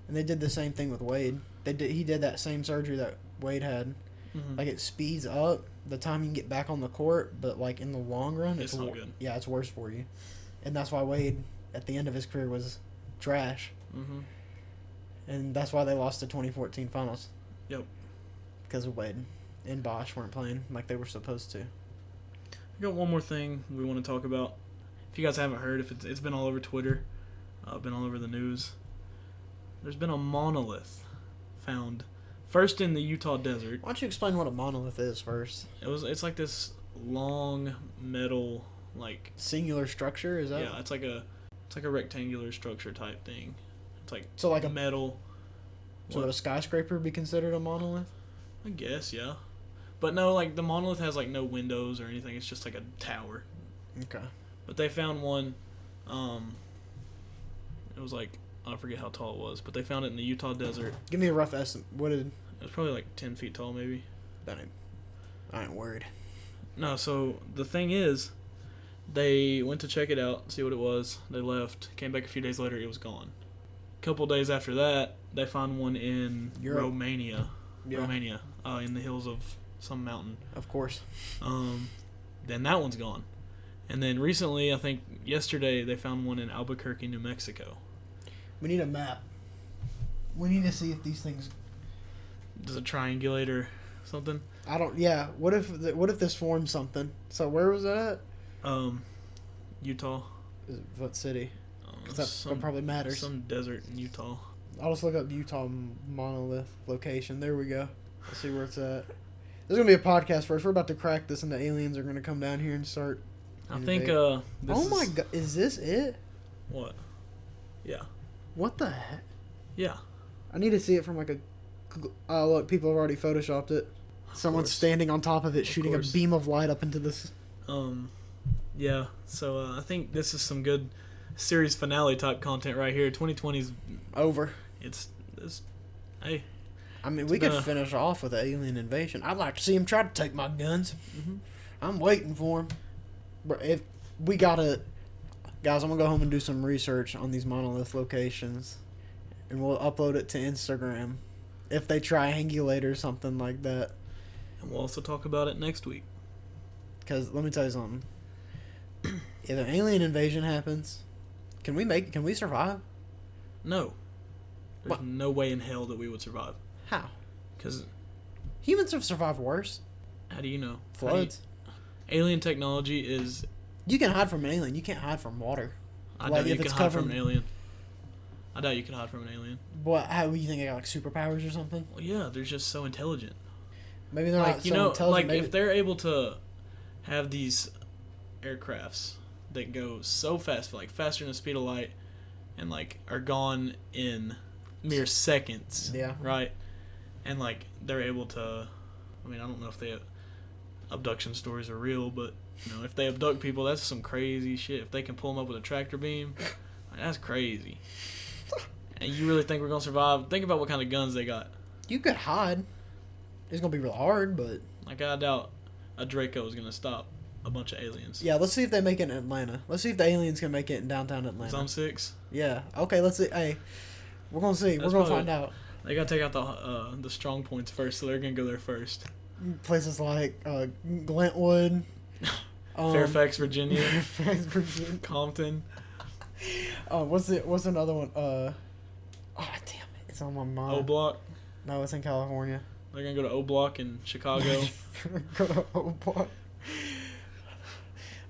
and they did the same thing with Wade. He did that same surgery that Wade had. Mm-hmm. Like, it speeds up the time you can get back on the court, but like in the long run, It's not good. Yeah, it's worse for you, and that's why Wade at the end of his career was trash, Mm-hmm. and that's why they lost the 2014 finals. Yep. Because of Wade and Bosch weren't playing like they were supposed to. I got one more thing we want to talk about. If you guys haven't heard, if it's been all over Twitter, been all over the news. There's been a monolith found first in the Utah desert. Why don't you explain what a monolith is first? It's like this long metal, like, Singular structure, is that? yeah, it's like a rectangular structure type thing. It's like So like a metal. So would a skyscraper be considered a monolith? I guess, yeah. But no, like, the monolith has like no windows or anything. It's just like a tower. Okay. But they found one. It was like, I forget how tall it was, but they found it in the Utah desert. Give me a rough estimate. It was probably like 10 feet tall, maybe. I ain't worried. No, so the thing is, they went to check it out, see what it was. They left. Came back a few days later, it was gone. A couple days after that, they found one in Europe. Romania. Yeah. Romania, in the hills of some mountain. Of course. Then that one's gone. And then recently, I think yesterday, they found one in Albuquerque, New Mexico. We need a map. We need to see if these things. Does it triangulate or something? I don't. Yeah. What if this forms something? So where was that Utah. What city? 'Cause that probably matters. Some desert in Utah. I'll just look up Utah monolith location. There we go. Let's see where it's at. There's gonna be a podcast first. We're about to crack this, and the aliens are gonna come down here and start. I think. invade. This Oh my is- god! Is this it? What? Yeah. What the heck? Yeah. I need to see it from like a. Oh look! People have already photoshopped it. Someone's course. standing on top of it, shooting a course. beam of light up into this. Yeah. So I think this is some good series finale type content right here. 2020's. Over. It's. Hey. I mean, we been could a- finish off with an alien invasion. I'd like to see him try to take my guns. Mhm. I'm waiting for him. But if we gotta, guys, I'm gonna go home and do some research on these monolith locations, and we'll upload it to Instagram. If they triangulate or something like that, And we'll also talk about it next week. because let me tell you something. If an alien invasion happens, can we survive? No. There's What? no way in hell that we would survive. How? Because Humans have survived worse. how do you know? Floods. Alien technology is. You can hide from an alien. You can't hide from water. I Like, know if you it's can hide from covered- an alien. I doubt you could hide from an alien. What? How do you think they got like superpowers or something? Well, yeah, they're just so intelligent. Maybe they're Like, not you so know, intelligent. like maybe, if they're able to have these aircrafts that go so fast, like faster than the speed of light, and like are gone in mere seconds. Yeah. Right. And like they're able to. I mean, I don't know if they abduction stories are real, but you know, if they abduct people, that's some crazy shit. If they can pull them up with a tractor beam, like, that's crazy. And you really think we're gonna survive? Think about what kind of guns they got. you could hide. It's gonna be real hard, but Like, I doubt a Draco is gonna stop a bunch of aliens. yeah. Let's see if they make it in Atlanta. Let's see if the aliens can make it in downtown Atlanta. Zone 6. Yeah. Okay. Let's see. Hey, we're gonna see. That's we're gonna probably- find out. They gotta take out the strong points first, so they're gonna go there first. Places like Glentwood, Fairfax, Virginia, Fairfax, Virginia. Compton. What's another one? Oh damn it! It's on my mind. O Block. No, it's in California. They're gonna go to O Block in Chicago. Go to O Block.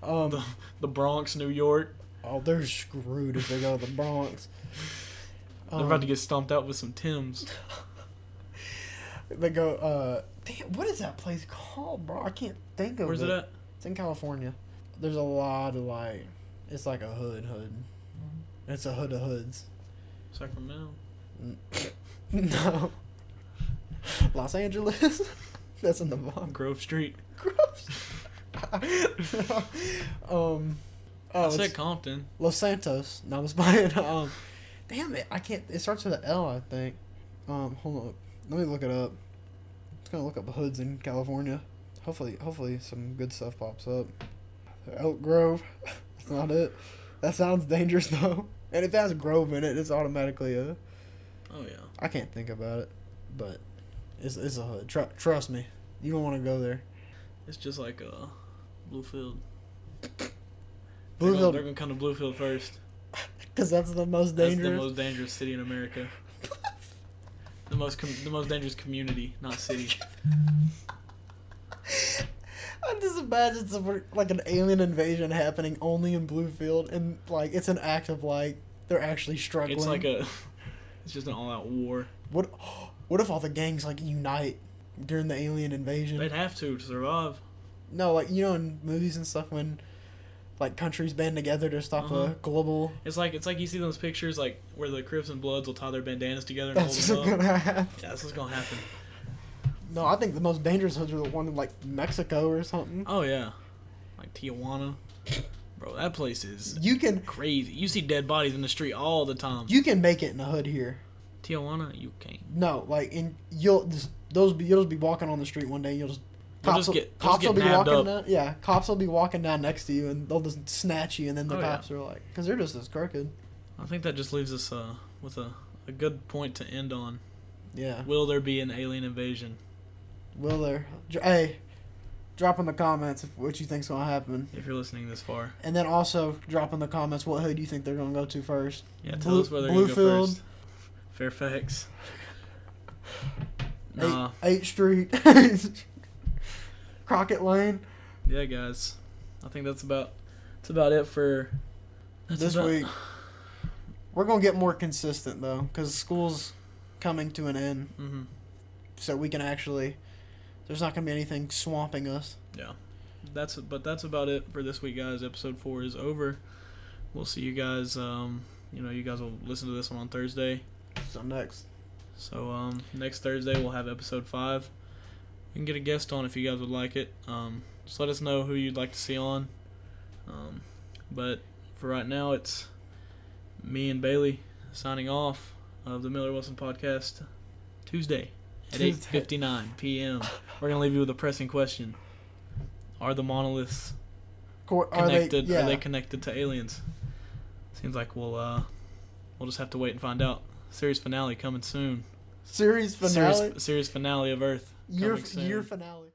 The Bronx, New York. Oh, they're screwed if they go to the Bronx. They're about to get stomped out with some Timbs. They go. Damn, what is that place called, bro? I can't think of Where's it at? It's in California. There's a lot of like, it's like a hood. It's a hood of hoods. Sacramento. No. Los Angeles. That's in the bottom. Grove Street. Oh, I said it's Compton. Los Santos. No, I'm spying. Damn it! I can't. It starts with an L, I think. Hold on. Let me look it up. It's gonna look up hoods in California. Hopefully, some good stuff pops up. Elk Grove. That's not it. That sounds dangerous though. And if it has Grove in it, it's automatically a. Oh yeah. I can't think about it, but it's a hood. Trust me, you don't want to go there. It's just like Bluefield. Bluefield, They're gonna come to Bluefield first. because that's the most That's dangerous. the most dangerous city in America. the most dangerous community, not city. I just imagine some like an alien invasion happening only in Bluefield, and like it's an act of like they're actually struggling. It's like it's just an all-out war. What if all the gangs like unite during the alien invasion? They'd have to survive. No, like you know in movies and stuff when like countries band together to stop a global. It's like you see those pictures like where the Crips and Bloods will tie their bandanas together and That's hold what's them up. gonna happen. Yeah, that's what's gonna happen. No, I think the most dangerous hoods are the one in like Mexico or something. Oh yeah, like Tijuana, bro. That place is You can crazy. You see dead bodies in the street all the time. make it in a hood here. Tijuana, you can't. No, like you'll just be walking on the street one day. And you'll just They'll cops just cops get will be nabbed walking up. down. Yeah, cops will be walking down next to you, and they'll just snatch you, and then the Oh, yeah. cops are like, because they're just as crooked. I think that just leaves us with a good point to end on. Yeah. Will there be an alien invasion? Will there? Hey, drop in the comments what you think's gonna happen, If you're listening this far, and then also drop in the comments what hood you think they're gonna go to first. yeah, tell us where they're gonna go Bluefield. first. Fairfax. Nah. 8th Street, Crockett Lane. Yeah, guys. I think that's about it for This week. We're gonna get more consistent though, because school's coming to an end, Mm-hmm. so we can actually. There's not gonna be anything swamping us. Yeah. That's about it for this week, guys. Episode 4 is over. We'll see you guys. You guys will listen to this one on Thursday. So next. So next Thursday we'll have episode 5. We can get a guest on if you guys would like it. Just let us know who you'd like to see on. But for right now, it's me and Bailey signing off of the Miller Wilson Podcast Tuesday at 8:59 p.m. We're gonna leave you with a pressing question: are the monoliths connected? Are they connected to aliens? Seems like we'll just have to wait and find out. Series finale coming soon. Series finale? Series finale of Earth. Year coming soon. finale.